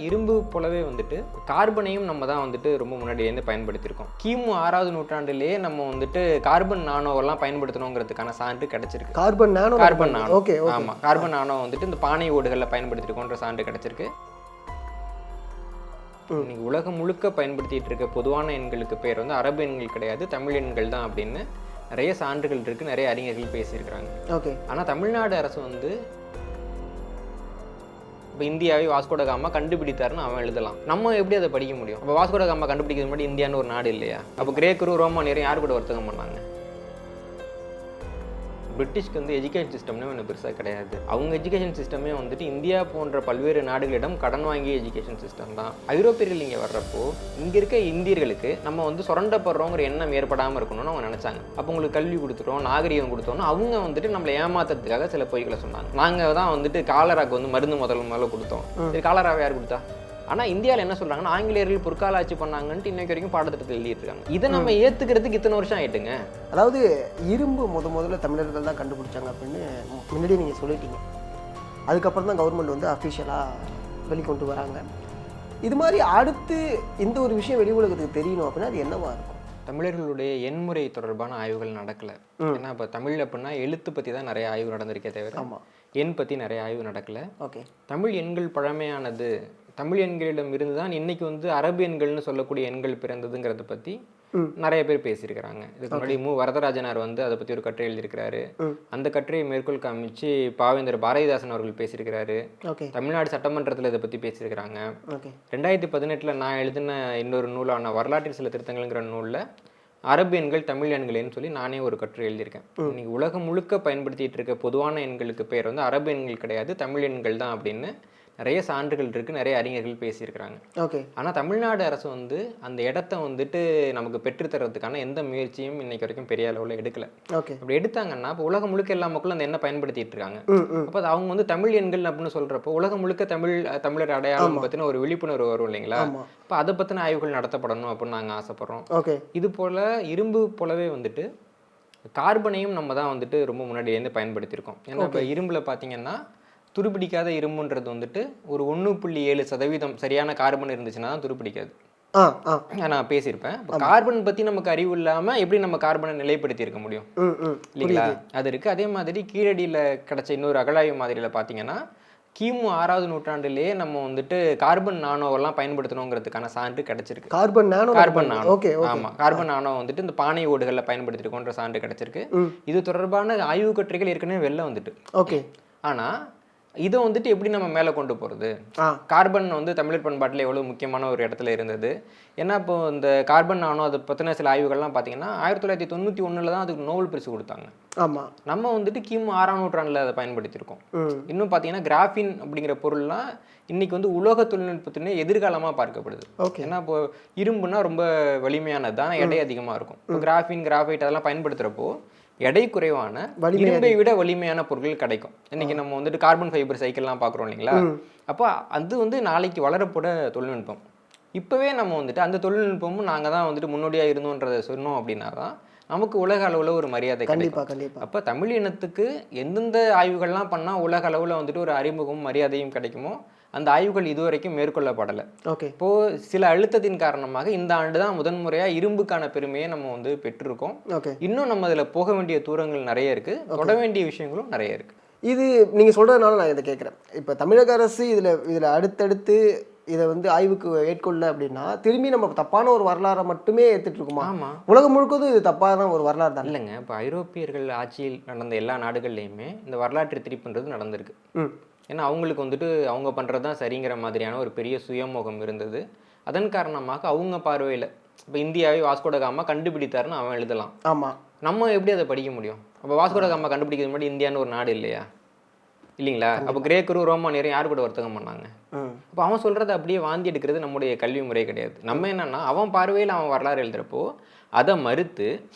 இரும்பு போலவே வந்துட்டு கார்பனையும் நம்ம தான் வந்துட்டு ரொம்ப முன்னாடியிலேருந்து பயன்படுத்தியிருக்கோம். கிமு 6வது நூற்றாண்டிலேயே நம்ம வந்துட்டு கார்பன் நானோவெல்லாம் பயன்படுத்தணுங்கிறதுக்கான சான்று கிடைச்சிருக்கு. Carbon nano. ஓகே. ஆமாம், கார்பன் நானோ வந்துட்டு இந்த பானை ஓடுகளில் பயன்படுத்திருக்கோன்ற சான்று கிடைச்சிருக்கு. இன்னைக்கு உலகம் முழுக்க பயன்படுத்திட்டு இருக்க பொதுவான எண்களுக்கு பேர் வந்து அரபு எண்கள் கிடையாது, தமிழ் எண்கள் தான் அப்படின்னு நிறைய சான்றுகள் இருக்கு, நிறைய அறிஞர்கள் பேசியிருக்கிறாங்க. ஓகே. ஆனால் தமிழ்நாடு அரசு வந்து இப்போ இந்தியாவை வாஸ்கோட காமா கண்டுபிடித்தாருன்னு அவன் எழுதலாம், நம்ம எப்படி அதை படிக்க முடியும்? அப்போ வாஸ்கோட காமா கண்டுபிடிக்கிறது முன்னாடி இந்தியான்னு ஒரு நாடு இல்லையா? அப்போ கிரேக்கரும் ரோமானியரும் யார் கூட வர்த்தகம் பண்ணாங்க? பிரிட்டிஷ்க்கு வந்து எஜுகேஷன் சிஸ்டம்னு ஒன்று பெருசாக கிடையாது. அவங்க எஜுகேஷன் சிஸ்டமே வந்துட்டு இந்தியா போன்ற பல்வேறு நாடுகளிடம் கடன் வாங்கிய எஜுகேஷன் சிஸ்டம் தான். ஐரோப்பியர்கள் இங்கே வர்றப்போ இங்கே இருக்க இந்தியர்களுக்கு நம்ம வந்து சுரண்டப்படுறோங்கிற எண்ணம் ஏற்படாமல் இருக்கணும்னு அவங்க நினச்சாங்க. அப்போ உங்களுக்கு கல்வி கொடுத்துட்டோம், நாகரிகம் கொடுத்தோம்னா அவங்க வந்துட்டு நம்மளை ஏமாத்துறதுக்காக சில பொய்களை சொன்னாங்க. நாங்கள் தான் வந்துட்டு காலராக்கு வந்து மருந்து முதல்ல கொடுத்தோம். சரி, காலராவை யார் கொடுத்தா? ஆனால் இந்தியாவில் என்ன சொல்கிறாங்கன்னா ஆங்கிலேயர்கள் பொற்கால ஆட்சி பண்ணாங்கன்ட்டு இன்னைக்கு வரைக்கும் பாடத்திட்டத்தில் எழுதிட்டு இருக்காங்க. இதை நம்ம ஏற்றுக்கிறதுக்கு இத்தனை வருஷம் ஆயிட்டுங்க. அதாவது இரும்பு முதல்ல தமிழர்கள் தான் கண்டுபிடிச்சாங்க அப்படின்னு முன்னாடி நீங்கள் சொல்லிட்டீங்க. அதுக்கப்புறம் தான் கவர்மெண்ட் வந்து அஃபிஷியலாக வெளிக்கொண்டு வராங்க. இது மாதிரி அடுத்து இந்த ஒரு விஷயம் வெளி உலகத்துக்கு தெரியணும் அப்படின்னா அது என்னவா இருக்கும்? தமிழர்களுடைய எண்முறை தொடர்பான ஆய்வுகள் நடக்கலை. ஏன்னா இப்போ தமிழ் அப்படின்னா எழுத்து பற்றி தான் நிறைய ஆய்வு நடந்திருக்கே தவிர எண் பற்றி நிறைய ஆய்வு நடக்கலை. ஓகே. தமிழ் எண்கள் பழமையானது, தமிழ் எண்களிடம் இருந்து தான் இன்னைக்கு வந்து அரபு எண்கள்னு சொல்லக்கூடிய எண்கள் பிறந்ததுங்கிறத பற்றி நிறைய பேர் பேசியிருக்கிறாங்க. இதுக்கு முன்னாடி வரதராஜனார் வந்து அதை பற்றி ஒரு கட்டுரை எழுதியிருக்கிறாரு. அந்த கட்டுரையை மேற்கோள் காமிச்சு பாவேந்தர் பாரதிதாசன் அவர்கள் பேசியிருக்கிறாரு. தமிழ்நாடு சட்டமன்றத்தில் இதை பற்றி பேசியிருக்கிறாங்க. 2018 நான் எழுதின இன்னொரு நூலான வரலாற்றில் சில திருத்தங்கள்ங்கிற நூலில் அரபு எண்கள் தமிழ் எண்களேன்னு சொல்லி நானே ஒரு கட்டுரை எழுதியிருக்கேன். இன்னைக்கு உலகம் முழுக்க பயன்படுத்திட்டு இருக்க பொதுவான எண்களுக்கு பேர் வந்து அரபு எண்கள் கிடையாது, தமிழ் எண்கள் தான் அப்படின்னு நிறைய சான்றுகள் இருக்கு, நிறைய அறிஞர்கள் பேசியிருக்கிறாங்க. ஓகே. ஆனால் தமிழ்நாடு அரசு வந்து அந்த இடத்த வந்துட்டு நமக்கு பெற்றுத்தரதுக்கான எந்த முயற்சியும் இன்னைக்கு வரைக்கும் பெரிய அளவில் எடுக்கல. ஓகே. அப்படி எடுத்தாங்கன்னா இப்போ உலகம் முழுக்க எல்லா மக்களும் அந்த எண்ணெய் பயன்படுத்திட்டு இருக்காங்க. அப்போ அது அவங்க வந்து தமிழ் எண்கள் அப்படின்னு சொல்றப்போ உலகம் முழுக்க தமிழர் அடையாளம் பத்தின ஒரு விழிப்புணர்வு வரும் இல்லைங்களா? இப்போ அதை பத்தின ஆய்வுகள் நடத்தப்படணும் அப்படின்னு நாங்கள் ஆசைப்படுறோம். இது போல இரும்பு போலவே வந்துட்டு கார்பனையும் நம்ம தான் வந்துட்டு ரொம்ப முன்னாடியிலேருந்து பயன்படுத்தியிருக்கோம். ஏன்னா இப்போ இரும்புல பார்த்தீங்கன்னா துருப்பிடிக்காத இரும்புன்றது வந்துட்டு ஒரு 1.7% சரியான கார்பன் இருந்துச்சுன்னா தான் துருப்பிடிக்காது. நான் பேசியிருப்பேன். இப்போ கார்பன் பற்றி நமக்கு அறிவு இல்லாமல் எப்படி நம்ம கார்பனை நிலைப்படுத்தி இருக்க முடியும் இல்லைங்களா? அது இருக்குது. அதே மாதிரி கீழடியில் கிடைச்ச இன்னொரு அகழாய்வு மாதிரியில் பார்த்தீங்கன்னா கிமு 6வது நூற்றாண்டிலேயே நம்ம வந்துட்டு கார்பன் நானோவெல்லாம் பயன்படுத்தணுங்கிறதுக்கான சான்று கிடைச்சிருக்கு. Carbon nano. ஆமாம், கார்பன் நானோ வந்துட்டு இந்த பானை ஓடுகளில் பயன்படுத்திருக்கோன்ற சான்று கிடைச்சிருக்கு. இது தொடர்பான ஆய்வு கட்டுரைகள் ஏற்கனவே வெளில வந்துட்டு. ஓகே. ஆனால் இதை வந்துட்டு எப்படி நம்ம மேலே கொண்டு போகிறது? கார்பன் வந்து தமிழர் பண்பாட்டில் எவ்வளோ முக்கியமான ஒரு இடத்துல இருந்தது. ஏன்னா இப்போ இந்த கார்பன் நானோ அதை பற்றின சில ஆய்வுகள்லாம் பார்த்தீங்கன்னா 1991 தான் அதுக்கு நோபல் பரிசு கொடுத்தாங்க. ஆமாம். நம்ம வந்துட்டு கிமு 6ஆம் நூற்றாண்டில் அதை பயன்படுத்தியிருக்கோம். இன்னும் பார்த்தீங்கன்னா கிராஃபின் அப்படிங்கிற பொருள்லாம் இன்னைக்கு வந்து உலோக தொழில்நுட்பத்தினே எதிர்காலமாக பார்க்கப்படுது. ஏன்னா இப்போ இரும்புனா ரொம்ப வலிமையானது தான், எடை அதிகமாக இருக்கும். இப்போ கிராஃபின், கிராஃபைட் அதெல்லாம் பயன்படுத்துகிறப்போ எடை குறைவான இரும்பை விட வலிமையான பொருட்கள் கிடைக்கும். இன்னைக்கு நம்ம வந்துட்டு கார்பன் ஃபைபர் சைக்கிள்லாம் பார்க்குறோம் இல்லைங்களா? அப்போ அது வந்து நாளைக்கு வளரப்போட தொழில்நுட்பம். இப்போவே நம்ம வந்துட்டு அந்த தொழில்நுட்பமும் நாங்கள் தான் வந்துட்டு முன்னோடியாக இருந்தோன்றதை சொன்னோம் அப்படின்னா தான் நமக்கு உலக அளவில் ஒரு மரியாதை கிடைக்கும். அப்போ தமிழ் இனத்துக்கு எந்தெந்த ஆய்வுகள்லாம் பண்ணால் உலக அளவில் வந்துட்டு ஒரு அறிமுகமும் மரியாதையும் கிடைக்குமோ அந்த ஆய்வுகள் இதுவரைக்கும் மேற்கொள்ளப்படலை. ஓகே. இப்போது சில அழுத்தத்தின் காரணமாக இந்த ஆண்டு தான் முதன்முறையாக இரும்புக்கான பெருமையை நம்ம வந்து பெற்றிருக்கோம். இன்னும் நம்ம அதில் போக வேண்டிய தூரங்கள் நிறைய இருக்குது, தொட வேண்டிய விஷயங்களும் நிறைய இருக்குது. இது நீங்கள் சொல்கிறதுனால நான் இதை கேட்குறேன். இப்போ தமிழக அரசு இதில் அடுத்தடுத்து இதை வந்து ஆய்வுக்கு ஏற்கொள்ள அப்படின்னா திரும்பி நம்ம தப்பான ஒரு வரலாறை மட்டுமே ஏற்றுட்டு இருக்குமா? ஆமாம், உலகம் முழுக்கதும் இது தப்பான ஒரு வரலாறு தான். இல்லைங்க. இப்போ ஐரோப்பியர்கள் ஆட்சியில் நடந்த எல்லா நாடுகள்லையுமே இந்த வரலாற்று திருப்புன்றது நடந்திருக்கு. ஏன்னா அவங்களுக்கு வந்துட்டு அவங்க பண்ணுறது தான் சரிங்கிற மாதிரியான ஒரு பெரிய சுயமோகம் இருந்தது. அதன் காரணமாக அவங்க பார்வையில் இப்போ இந்தியாவை வாஸ்கோட காமா கண்டுபிடித்தாருன்னு அவன் எழுதலாம். ஆமாம். நம்ம எப்படி அதை படிக்க முடியும்? அப்போ வாஸ்கோட காமா கண்டுபிடிக்கிறது முன்னாடி இந்தியான்னு ஒரு நாடு இல்லையா? இல்லைங்களா? அப்போ கிரேக்கரும் ரோமானியரும் யார் கூட வர்த்தகம் பண்ணாங்க? அப்போ அவன் சொல்கிறத அப்படியே வாந்தி எடுக்கிறது நம்முடைய கல்வி முறை கிடையாது. நம்ம என்னன்னா அவன் பார்வையில் அவன் வரலாறு எழுதுகிறப்போ அதை மறுத்து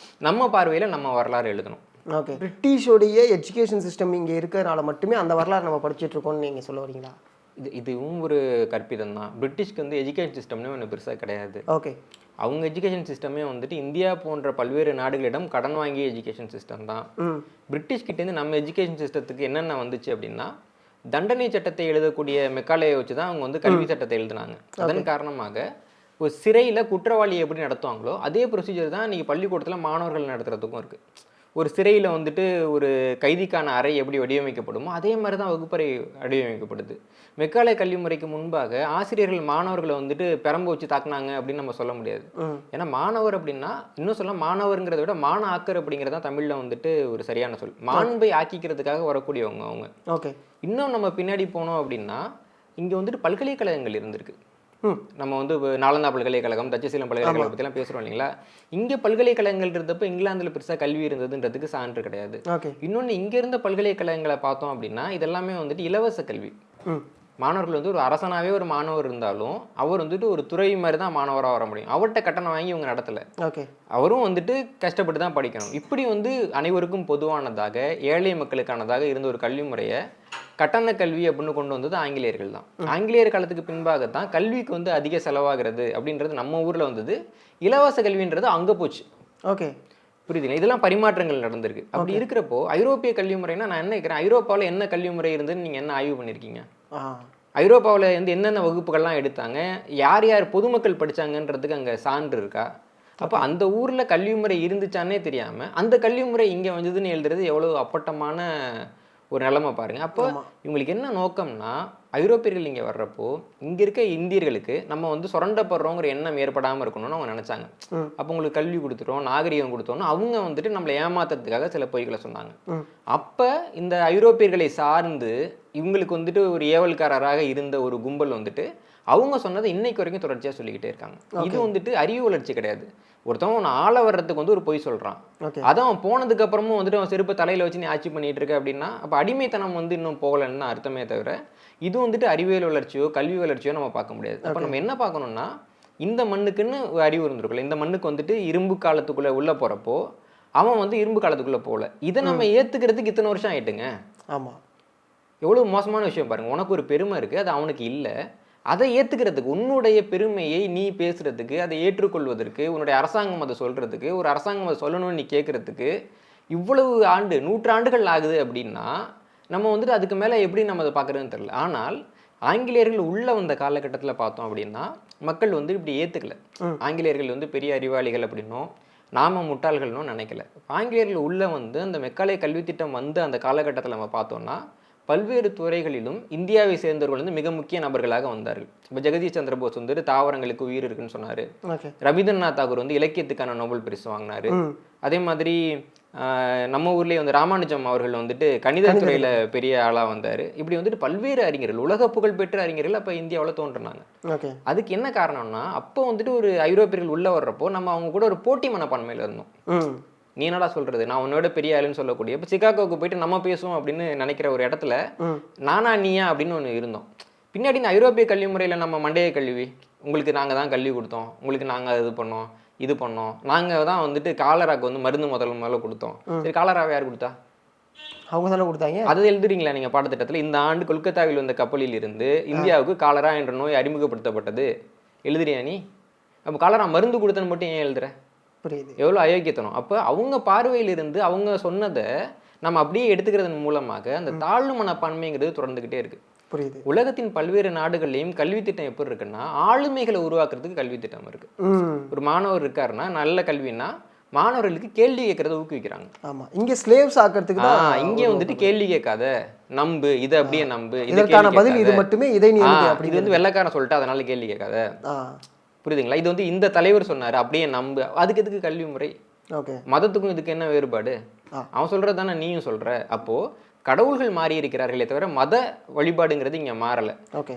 நம்ம பார்வையில் நம்ம வரலாறு எழுதணும். ஓகே. பிரிட்டிஷோடைய எஜுகேஷன் சிஸ்டம் இங்கே இருக்கிறதுனால மட்டுமே அந்த வரலாறு நம்ம படிச்சுட்டு இருக்கோம்னு நீங்கள் சொல்ல வரீங்களா? இதுவும் ஒரு கற்பிதம் தான். பிரிட்டிஷ்க்கு வந்து எஜுகேஷன் சிஸ்டம்னு ஒன்று பெருசாக கிடையாது. ஓகே. அவங்க எஜுகேஷன் சிஸ்டமே வந்துட்டு இந்தியா போன்ற பல்வேறு நாடுகளிடம் கடன் வாங்கிய எஜுகேஷன் சிஸ்டம் தான். பிரிட்டிஷ் கிட்டேருந்து நம்ம எஜுகேஷன் சிஸ்டத்துக்கு என்னென்ன வந்துச்சு அப்படின்னா தண்டனை சட்டத்தை எழுதக்கூடிய மெக்காலேயை வச்சு தான் அவங்க வந்து கல்வி சட்டத்தை எழுதினாங்க. அதன் காரணமாக ஒரு சிறையில் குற்றவாளியை எப்படி நடத்துவாங்களோ அதே ப்ரொசீஜர் தான் நீங்கள் பள்ளிக்கூடத்தில் மாணவர்கள் நடத்துறதுக்கும் இருக்குது. ஒரு சிறையில் வந்துட்டு ஒரு கைதிக்கான அறை எப்படி வடிவமைக்கப்படுமோ அதே மாதிரி தான் வகுப்பறை வடிவமைக்கப்படுது. மெக்காலே கல்வி முறைக்கு முன்பாக ஆசிரியர்கள் மாணவர்களை வந்துட்டு பெரம்பு வச்சு தாக்குனாங்க அப்படின்னு நம்ம சொல்ல முடியாது. ஏன்னா மாணவர் அப்படின்னா இன்னும் சொல்ல மாணவருங்கிறத விட மான ஆக்கர் அப்படிங்கிறதா தமிழில் வந்துட்டு ஒரு சரியான சொல். மாண்பை ஆக்கிக்கிறதுக்காக வரக்கூடியவங்க அவங்க. ஓகே. இன்னும் நம்ம பின்னாடி போனோம் அப்படின்னா இங்கே வந்துட்டு பல்கலைக்கழகங்கள் இருந்திருக்கு. நம்ம வந்து நாலந்தா பல்கலைக்கழகம், தட்சசீலம் பல்கலைக்கழகம் பற்றிலாம் பேசுகிறோம் இல்லைங்களா? இங்கே பல்கலைக்கழகங்கள் இருந்தப்போ இங்கிலாந்தில் பெருசாக கல்வி இருந்ததுன்றதுக்கு சான்று கிடையாது. இன்னொன்று இங்கே இருந்த பல்கலைக்கழகங்களை பார்த்தோம் அப்படின்னா இதெல்லாமே வந்துட்டு இலவச கல்வி. மாணவர்கள் வந்து ஒரு அரசனாகவே ஒரு மாணவர் இருந்தாலும் அவர் வந்துட்டு ஒரு துறை மாதிரி தான் மாணவராக வர முடியும். அவர்கிட்ட கட்டணம் வாங்கி இவங்க நடத்தலை. அவரும் வந்துட்டு கஷ்டப்பட்டு தான் படிக்கணும். இப்படி வந்து அனைவருக்கும் பொதுவானதாக ஏழை மக்களுக்கானதாக இருந்த ஒரு கல்வி முறையை கட்டண கல்வி அப்படின்னு கொண்டு வந்தது ஆங்கிலேயர்கள் தான். ஆங்கிலேயர் காலத்துக்கு பின்பாகத்தான் கல்விக்கு வந்து அதிக செலவாகிறது அப்படின்றது நம்ம ஊரில் வந்தது. இலவச கல்வின்றது அங்கே போச்சு. ஓகே, புரியுதுங்களா? இதெல்லாம் பரிமாற்றங்கள் நடந்திருக்கு. அப்படி இருக்கிறப்போ ஐரோப்பிய கல்வி முறைனா நான் என்ன கேட்குறேன், ஐரோப்பாவில் என்ன கல்வி முறை இருந்ததுன்னு நீங்கள் என்ன ஆய்வு பண்ணியிருக்கீங்க? ஐரோப்பாவில் வந்து என்னென்ன வகுப்புகள்லாம் எடுத்தாங்க, யார் யார் பொதுமக்கள் படித்தாங்கன்றதுக்கு அங்கே சான்று இருக்கா? அப்போ அந்த ஊரில் கல்வி முறை இருந்துச்சானே தெரியாமல் அந்த கல்வி முறை இங்கே வந்ததுன்னு எழுதுறது எவ்வளோ அப்பட்டமான ஒரு நிலைமை பாருங்கள். அப்போ இவங்களுக்கு என்ன நோக்கம்னா, ஐரோப்பியர்கள் இங்கே வர்றப்போ இங்கே இருக்க இந்தியர்களுக்கு நம்ம வந்து சுரண்டப்படுறோங்கிற எண்ணம் ஏற்படாமல் இருக்கணும்னு அவங்க நினச்சாங்க. அப்போ உங்களுக்கு கல்வி கொடுத்துட்டோம், நாகரிகம் கொடுத்தோம்னா அவங்க வந்துட்டு நம்மளை ஏமாத்துறதுக்காக சில பொய்களை சொன்னாங்க. அப்போ இந்த ஐரோப்பியர்களை சார்ந்து இவங்களுக்கு வந்துட்டு ஒரு ஏவல்காரராக இருந்த ஒரு கும்பல் வந்துட்டு அவங்க சொன்னதை இன்னைக்கு வரைக்கும் தொடர்ச்சியாக சொல்லிக்கிட்டே இருக்காங்க. இது வந்துட்டு அறிவு வளர்ச்சி கிடையாது. ஒருத்தவன் அவன் ஆள வர்றதுக்கு வந்து ஒரு பொய் சொல்கிறான். அதான் அவன் போனதுக்கு அப்புறமும் வந்துட்டு அவன் செருப்பை தலையில் வச்சு நீ ஆட்சி பண்ணிட்டு இருக்க அப்படின்னா அப்போ அடிமைத்தனம் வந்து இன்னும் போகலைன்னு அர்த்தமே தவிர இது வந்துட்டு அறிவியல் வளர்ச்சியோ கல்வி வளர்ச்சியோ நம்ம பார்க்க முடியாது. அப்போ நம்ம என்ன பார்க்கணும்னா, இந்த மண்ணுக்குன்னு ஒரு அறிவு இருந்திருக்குல்ல, இந்த மண்ணுக்கு வந்துட்டு இரும்பு காலத்துக்குள்ளே உள்ளே போகிறப்போ அவன் வந்து இரும்பு காலத்துக்குள்ளே போகல. இதை நம்ம ஏற்றுக்கிறதுக்கு இத்தனை வருஷம் ஆயிட்டுங்க. ஆமாம், எவ்வளோ மோசமான விஷயம் பாருங்கள். உனக்கு ஒரு பெருமை இருக்குது, அது அவனுக்கு இல்லை. அதை ஏற்றுக்கிறதுக்கு, உன்னுடைய பெருமையை நீ பேசுகிறதுக்கு, அதை ஏற்றுக்கொள்வதற்கு, உன்னுடைய அரசாங்கம் அதை சொல்கிறதுக்கு, ஒரு அரசாங்கம் அதை சொல்லணும்னு நீ கேட்குறதுக்கு இவ்வளவு ஆண்டு நூற்றாண்டுகள் ஆகுது அப்படின்னா நம்ம வந்துட்டு அதுக்கு மேலே எப்படி நம்ம அதை பார்க்குறதுன்னு தெரியல. ஆனால் ஆங்கிலேயர்கள் உள்ளே வந்த காலகட்டத்தில் பார்த்தோம் அப்படின்னா மக்கள் வந்து இப்படி ஏற்றுக்கல. ஆங்கிலேயர்கள் வந்து பெரிய அறிவாளிகள் அப்படின்னும் நாம முட்டாள்கள்னும் நினைக்கல. ஆங்கிலேயர்கள் உள்ளே வந்து அந்த மெக்காலே கல்வி திட்டம் வந்து அந்த காலகட்டத்தில் நம்ம பார்த்தோம்னா பல்வேறு துறைகளிலும் இந்தியாவை சேர்ந்தவர்கள் வந்து மிக முக்கிய நபர்களாக வந்தார்கள். இப்போ ஜெகதீஷ் சந்திர போஸ் வந்து தாவரங்களுக்கு உயிர் இருக்குன்னு சொன்னார். ரவீந்திரநாத் தாகூர் வந்து இலக்கியத்துக்கான நோபல் பரிசு வாங்கினார். அதே மாதிரி நம்ம ஊர்லேயே வந்து ராமானுஜம் அவர்கள் வந்துட்டு கணிதத்துறையில் பெரிய ஆளாக வந்தார். இப்படி வந்துட்டு பல்வேறு அறிஞர்கள், உலக புகழ்பெற்ற அறிஞர்கள் அப்போ இந்தியாவில் தோன்றினாங்க. அதுக்கு என்ன காரணம்னா, அப்போ வந்துட்டு ஒரு ஐரோப்பியர்கள் உள்ளே வர்றப்போ நம்ம அவங்க கூட ஒரு போட்டி மனப்பான்மையில் இருந்தோம். நீ என்னடா சொல்றது, நான் உன்னோட பெரிய ஆளுன்னு சொல்லக்கூடிய இப்போ சிகாகோவுக்கு போயிட்டு நம்ம பேசுவோம் அப்படின்னு நினைக்கிற ஒரு இடத்துல நானா நீயா அப்படின்னு ஒன்று இருந்தோம். பின்னாடி இந்த ஐரோப்பிய கல்வி முறையில் நம்ம மண்டைய கல்வி, உங்களுக்கு நாங்கள் தான் கல்வி கொடுத்தோம், உங்களுக்கு நாங்கள் இது பண்ணோம், நாங்கள் தான் வந்துட்டு காலராக்கு வந்து மருந்து முதல்ல கொடுத்தோம். சரி, காலராவை யார் கொடுத்தா? அவங்க தானே கொடுத்தாங்க. அதை எழுதுறீங்களா நீங்கள் பாடத்திட்டத்தில்? இந்த ஆண்டு கொல்கத்தாவில் வந்த கப்பலில் இருந்து இந்தியாவுக்கு காலரா என்ற நோய் அறிமுகப்படுத்தப்பட்டது எழுதுறியா நீ? அப்போ காலரா மருந்து கொடுத்தன்னு மட்டும் ஏன் எழுதுற? புரியுது, எவ்வளோ அயோக்கியத்தனம். அப்போ அவங்க பார்வையிலிருந்து அவங்க சொன்னதை நம்ம அப்படியே எடுத்துக்கிறதன் மூலமாக அந்த தாழ்வு மனப்பான்மைங்கிறது தொடர்ந்துகிட்டே இருக்கு. புரியுது. உலகத்தின் பல்வேறு நாடுகள்லையும் கல்வி திட்டம் எப்படி இருக்குன்னா, ஆளுமைகளை உருவாக்குறதுக்கு கல்வி திட்டம் இருக்கு. ஒரு மாணவர் இருக்காருன்னா, நல்ல கல்வின்னா மாணவர்களுக்கு கேள்வி கேட்கறத ஊக்குவிக்கிறாங்க. ஆமா, இங்க ஸ்லேவ்ஸ் ஆக்கிறதுக்கு தான். இங்கே வந்துட்டு கேள்வி கேட்காத, நம்பு, இதை அப்படியே நம்பு, இதற்கான பதில் இது மட்டுமே, இதை நீ இது வந்து வெள்ளைக்காரன் சொல்லிட்டு அதனால கேள்வி கேட்காத. புரியுதுங்களா? இது வந்து இந்த தலைவர் சொன்னாரு அப்படியே நம்பு. அதுக்கு எதுக்கு கல்வி முறை? மதத்துக்கும் இதுக்கு என்ன வேறுபாடு? அவன் சொல்றது தானே நீயும் சொல்ற. அப்போ கடவுள்கள் மாறி இருக்கிறார்களே தவிர மத வழிபாடுங்கிறது இங்க மாறல.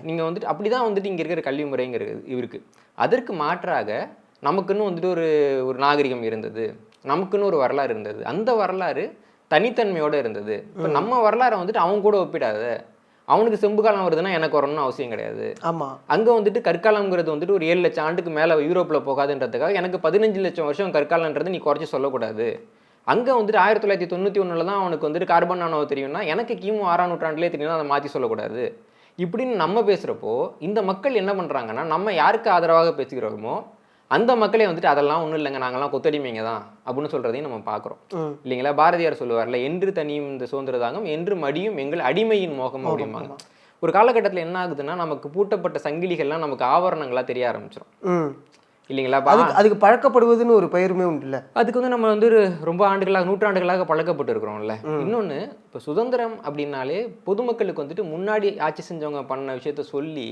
நீங்க வந்துட்டு அப்படிதான் வந்துட்டு இங்க இருக்கிற கல்வி முறைங்கிறது இருக்கு. அதற்கு மாற்றாக நமக்குன்னு வந்துட்டு ஒரு நாகரிகம் இருந்தது, நமக்குன்னு ஒரு வரலாறு இருந்தது. அந்த வரலாறு தனித்தன்மையோட இருந்தது. இப்போ நம்ம வரலாறை வந்துட்டு அவங்க கூட ஒப்பிடாத. அவனுக்கு செம்பு காலம் வருதுன்னா எனக்கு வரணும்னு அவசியம் கிடையாது. ஆமாம், அங்கே வந்துட்டு கற்காலங்கிறது வந்துட்டு ஒரு 7 லட்சம் ஆண்டுக்கு மேலே யூரோப்பில் போகாதுன்றதுக்காக எனக்கு 15 லட்சம் வருஷம் கற்காலன்றது நீ குறைச்சி சொல்லக்கூடாது. அங்கே வந்துட்டு 1991 தான் அவனுக்கு வந்துட்டு கார்பன் நானோ தெரியும்னா எனக்கு கிமு 6ஆம் நூற்றாண்டுலேயே தெரியும்னா அதை மாற்றி சொல்லக்கூடாது. இப்படின்னு நம்ம பேசுகிறப்போ இந்த மக்கள் என்ன பண்ணுறாங்கன்னா, நம்ம யாருக்கு ஆதரவாக பேசுகிறோமோ அந்த மக்களே வந்துட்டு அதெல்லாம் ஒன்றும் இல்லைங்க, நாங்கள்லாம் கொத்தடிமைங்க தான் அப்படின்னு சொல்கிறதையும் நம்ம பார்க்குறோம் இல்லைங்களா. பாரதியார் சொல்லுவார்ல, என்று தனியும் இந்த சுதந்திர தாகம், என்று மடியும் எங்கள் அடிமையின் மோகம் அப்படிம்பாங்க. ஒரு காலகட்டத்தில் என்ன ஆகுதுன்னா, நமக்கு பூட்டப்பட்ட சங்கிலிகள்லாம் நமக்கு ஆவரணங்களாக தெரிய ஆரம்பிச்சிடும் இல்லைங்களா. அதுக்கு பழக்கப்படுவதுன்னு ஒரு பெயருமே உண்டு இல்லை. அதுக்கு வந்து நம்ம வந்து ரொம்ப ஆண்டுகளாக நூற்றாண்டுகளாக பழக்கப்பட்டு இருக்கிறோம்ல. இன்னொன்று, இப்போ சுதந்திரம் அப்படின்னாலே பொதுமக்களுக்கு வந்துட்டு முன்னாடி ஆட்சி செஞ்சவங்க பண்ண விஷயத்த சொல்லி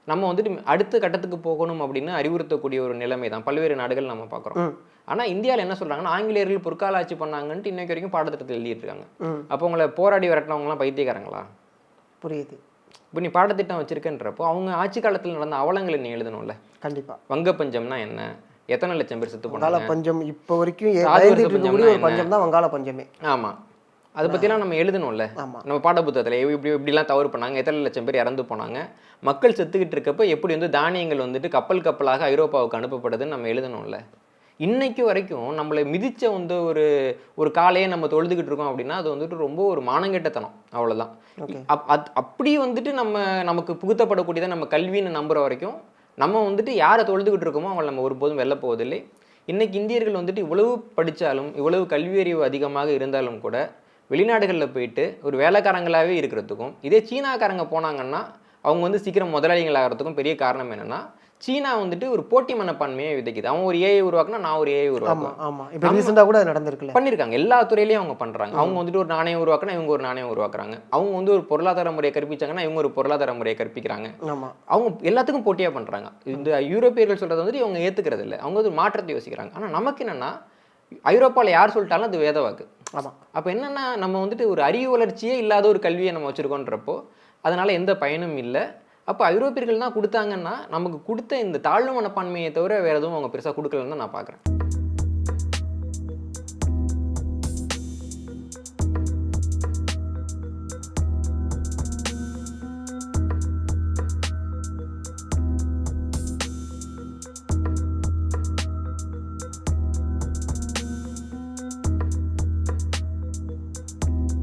நம்ம வந்துட்டு அடுத்த கட்டத்துக்கு போகணும் அப்படின்னு அறிவுறுத்தக்கூடிய ஒரு நிலைமை தான் பல்வேறு நாடுகள் நம்ம பார்க்குறோம். ஆனால் இந்தியாவில் என்ன சொல்கிறாங்கன்னா, ஆங்கிலேயர்கள் பொற்கால ஆட்சி பண்ணாங்கன்ட்டு இன்னைக்கு வரைக்கும் பாடத்திட்டத்தில் எழுதிட்டு இருக்காங்க. அப்போ உங்களை போராடி விரட்டினவங்களாம் பைத்தியக்காரங்களா? புரியுது. இப்போ நீ பாடத்திட்டம் வச்சிருக்கன்றப்போ அவங்க ஆட்சி காலத்தில் நடந்த அவலங்களை நீ எழுதணும்ல. கண்டிப்பாக. வங்க பஞ்சம்னா என்ன, எத்தனை லட்சம் பேர் செத்து வங்காள போனாங்க, பஞ்சம் இப்போ வரைக்கும் பஞ்சம் தான் வங்காள பஞ்சமே. ஆமாம், அதை பற்றிலாம் நம்ம எழுதணும்ல. நம்ம பாட புத்தகத்தில் இப்படிலாம் தவறு பண்ணாங்க, எத்தனை லட்சம் பேர் இறந்து போனாங்க, மக்கள் செத்துக்கிட்டு இருக்கப்போ எப்படி வந்து தானியங்கள் வந்துட்டு கப்பல் கப்பலாக ஐரோப்பாவுக்கு அனுப்பப்படுதுன்னு நம்ம எழுதணும்ல. இன்னைக்கு வரைக்கும் நம்மளை மிதிச்ச வந்து ஒரு காலையே நம்ம தொழுதுகிட்டு இருக்கோம் அப்படின்னா அது வந்துட்டு ரொம்ப ஒரு மானங்கெட்டத்தனம், அவ்வளோதான். அப்படி வந்துட்டு நமக்கு புகுத்தப்படக்கூடியதை நம்ம கல்வின்னு நம்புற வரைக்கும் நம்ம வந்துட்டு யாரை தொழுதுகிட்டு இருக்கோமோ அவங்களை நம்ம ஒருபோதும் வெல்ல போவதில்லை. இன்னைக்கு இந்தியர்கள் வந்துட்டு இவ்வளவு படித்தாலும் இவ்வளவு கல்வியறிவு அதிகமாக இருந்தாலும் கூட வெளிநாடுகளில் போயிட்டு ஒரு வேலைக்காரங்களாகவே இருக்கிறதுக்கும், இதே சீனாக்காரங்க போனாங்கன்னா அவங்க வந்து சீக்கிரம் முதலாளிகள் ஆகிறதுக்கும் பெரிய காரணம் என்னென்னா, சீனா வந்துட்டு ஒரு போட்டி மனப்பான்மையை விதைக்குது. அவன் ஒரு ஏஐ உருவாக்குனா நான் ஒரு ஏஐ உருவாக்குவேன். ஆமாம், இப்போ ரீசெண்டாக கூட நடந்திருக்குல்ல, பண்ணியிருக்காங்க. எல்லா துறையிலையும் அவங்க பண்ணுறாங்க. அவங்க வந்துட்டு ஒரு நாணயம் உருவாக்குனா இவங்க ஒரு நாணயம் உருவாக்குறாங்க. அவங்க வந்து ஒரு பொருளாதார முறையை கற்பிச்சாங்கன்னா இவங்க ஒரு பொருளாதார முறையை கற்பிக்கிறாங்க. அவங்க எல்லாத்துக்கும் போட்டியாக பண்ணுறாங்க. இந்த யூரோப்பியர்கள் சொல்கிறது வந்துட்டு இவங்க ஏற்றுக்கிறது இல்லை. அவங்க வந்து மாற்றத்தை யோசிக்கிறாங்க. ஆனால் நமக்கு என்னென்னா, ஐரோப்பாவில் யார் சொல்லிட்டாலும் அது வேத வாக்கு. ஆமாம். அப்போ என்னென்னா, நம்ம வந்துட்டு ஒரு அறிவு வளர்ச்சியே இல்லாத ஒரு கல்வியை நம்ம வச்சுருக்கோன்றப்போ அதனால் எந்த பயனும் இல்லை. அப்போ ஐரோப்பியர்கள் தான் கொடுத்தாங்கன்னா நமக்கு கொடுத்த இந்த தாழ்வு மனப்பான்மையை தவிர வேறு எதுவும் அவங்க பெருசாக கொடுக்கலன்னு தான் நான் பார்க்குறேன்.